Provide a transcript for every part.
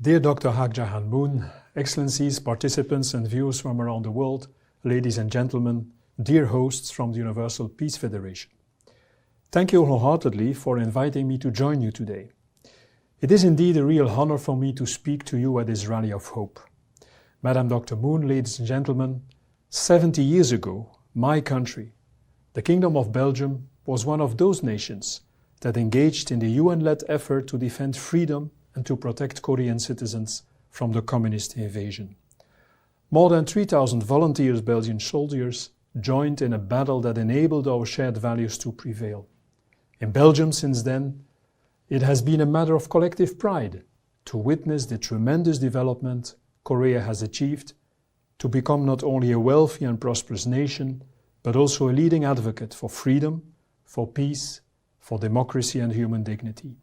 Dear Dr. Hak Jahan Moon, Excellencies, participants and viewers from around the world, ladies and gentlemen, dear hosts from the Universal Peace Federation. Thank you wholeheartedly for inviting me to join you today. It is indeed a real honor for me to speak to you at this rally of hope. Madam Dr. Moon, ladies and gentlemen, 70 years ago, my country, the Kingdom of Belgium, was one of those nations that engaged in the UN-led effort to defend freedom and to protect Korean citizens from the communist invasion. More than 3,000 volunteers Belgian soldiers joined in a battle that enabled our shared values to prevail. In Belgium since then, it has been a matter of collective pride to witness the tremendous development Korea has achieved to become not only a wealthy and prosperous nation, but also a leading advocate for freedom, for peace, for democracy and human dignity.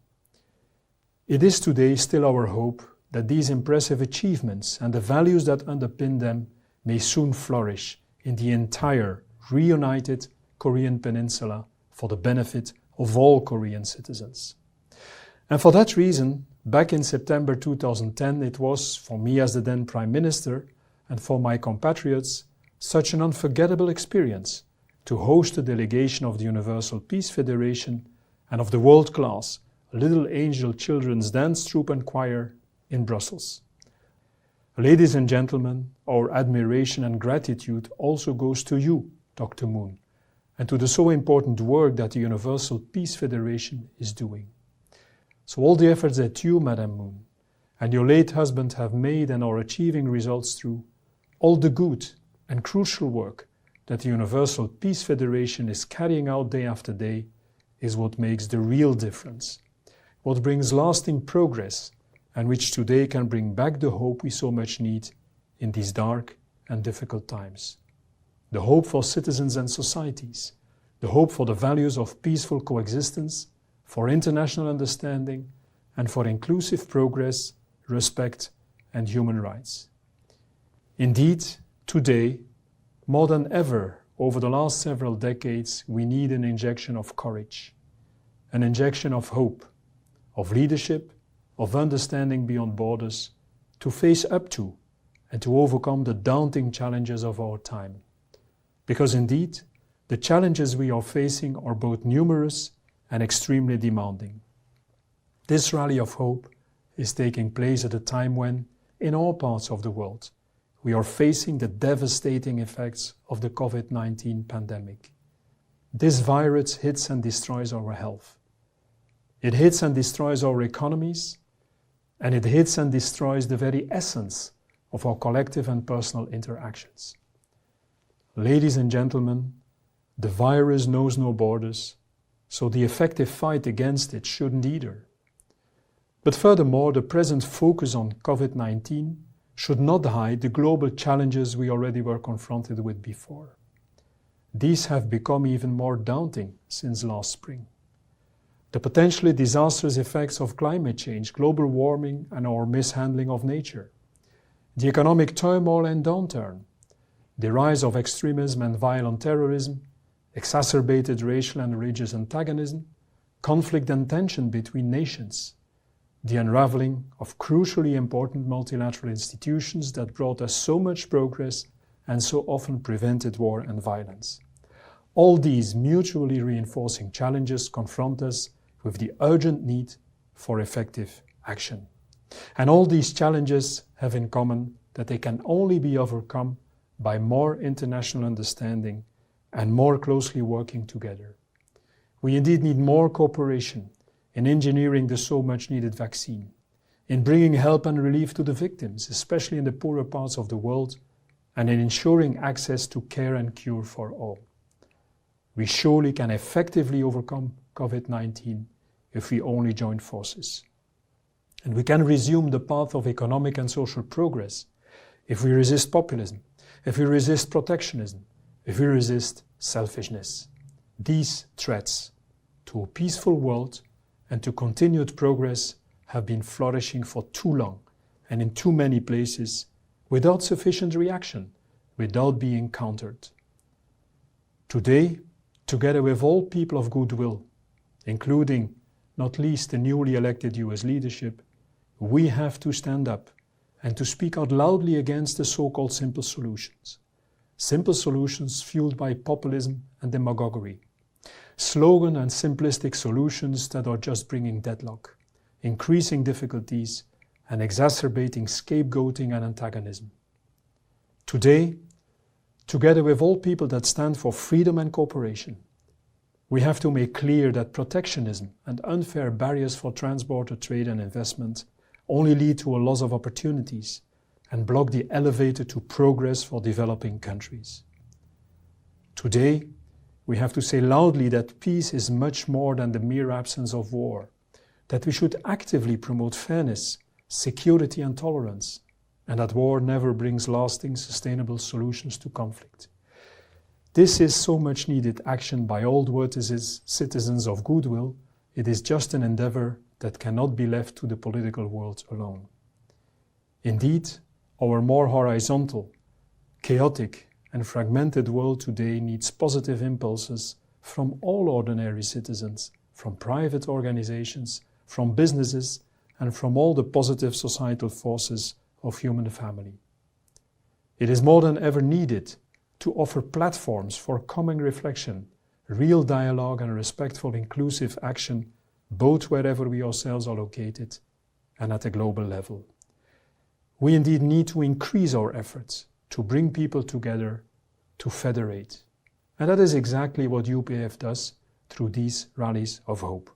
It is today still our hope that these impressive achievements and the values that underpin them may soon flourish in the entire reunited Korean peninsula for the benefit of all Korean citizens. And for that reason, back in September 2010, it was, for me as the then Prime Minister, and for my compatriots, such an unforgettable experience to host a delegation of the Universal Peace Federation and of the world-class Little Angel Children's Dance Troupe and Choir in Brussels. Ladies and gentlemen, our admiration and gratitude also goes to you, Dr. Moon, and to the so important work that the Universal Peace Federation is doing. So all the efforts that you, Madam Moon, and your late husband have made and are achieving results through, all the good and crucial work that the Universal Peace Federation is carrying out day after day is what makes the real difference, what brings lasting progress and which today can bring back the hope we so much need in these dark and difficult times. The hope for citizens and societies, the hope for the values of peaceful coexistence, for international understanding, and for inclusive progress, respect, and human rights. Indeed, today, more than ever over the last several decades, we need an injection of courage, an injection of hope, of leadership, of understanding beyond borders, to face up to and to overcome the daunting challenges of our time. Because indeed, the challenges we are facing are both numerous and extremely demanding. This rally of hope is taking place at a time when, in all parts of the world, we are facing the devastating effects of the COVID-19 pandemic. This virus hits and destroys our health. It hits and destroys our economies, and it hits and destroys the very essence of our collective and personal interactions. Ladies and gentlemen, the virus knows no borders, so the effective fight against it shouldn't either. But furthermore, the present focus on COVID-19 should not hide the global challenges we already were confronted with before. These have become even more daunting since last spring. The potentially disastrous effects of climate change, global warming, and our mishandling of nature, the economic turmoil and downturn, the rise of extremism and violent terrorism, exacerbated racial and religious antagonism, conflict and tension between nations, the unraveling of crucially important multilateral institutions that brought us so much progress and so often prevented war and violence. All these mutually reinforcing challenges confront us with the urgent need for effective action. And all these challenges have in common that they can only be overcome by more international understanding and more closely working together. We indeed need more cooperation in engineering the so much needed vaccine, in bringing help and relief to the victims, especially in the poorer parts of the world, and in ensuring access to care and cure for all. We surely can effectively overcome COVID-19 if we only join forces. And we can resume the path of economic and social progress if we resist populism, if we resist protectionism, if we resist selfishness. These threats to a peaceful world and to continued progress have been flourishing for too long and in too many places without sufficient reaction, without being countered. Today, together with all people of goodwill, including not least the newly elected US leadership, we have to stand up and to speak out loudly against the so-called simple solutions. Simple solutions fueled by populism and demagoguery. Slogan and simplistic solutions that are just bringing deadlock, increasing difficulties, and exacerbating scapegoating and antagonism. Today, together with all people that stand for freedom and cooperation, we have to make clear that protectionism and unfair barriers for transborder trade and investment only lead to a loss of opportunities and block the elevator to progress for developing countries. Today, we have to say loudly that peace is much more than the mere absence of war, that we should actively promote fairness, security and tolerance, and that war never brings lasting, sustainable solutions to conflict. This is so much needed action by all citizens of goodwill. It is just an endeavor that cannot be left to the political world alone. Indeed, our more horizontal, chaotic, and fragmented world today needs positive impulses from all ordinary citizens, from private organizations, from businesses, and from all the positive societal forces of human family. It is more than ever needed to offer platforms for common reflection, real dialogue and respectful inclusive action, both wherever we ourselves are located and at a global level. We indeed need to increase our efforts to bring people together, to federate. And that is exactly what UPF does through these rallies of hope.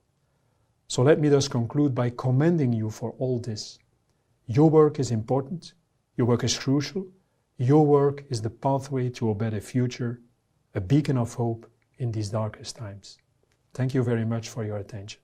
So let me thus conclude by commending you for all this. Your work is important, your work is crucial, your work is the pathway to a better future, a beacon of hope in these darkest times. Thank you very much for your attention.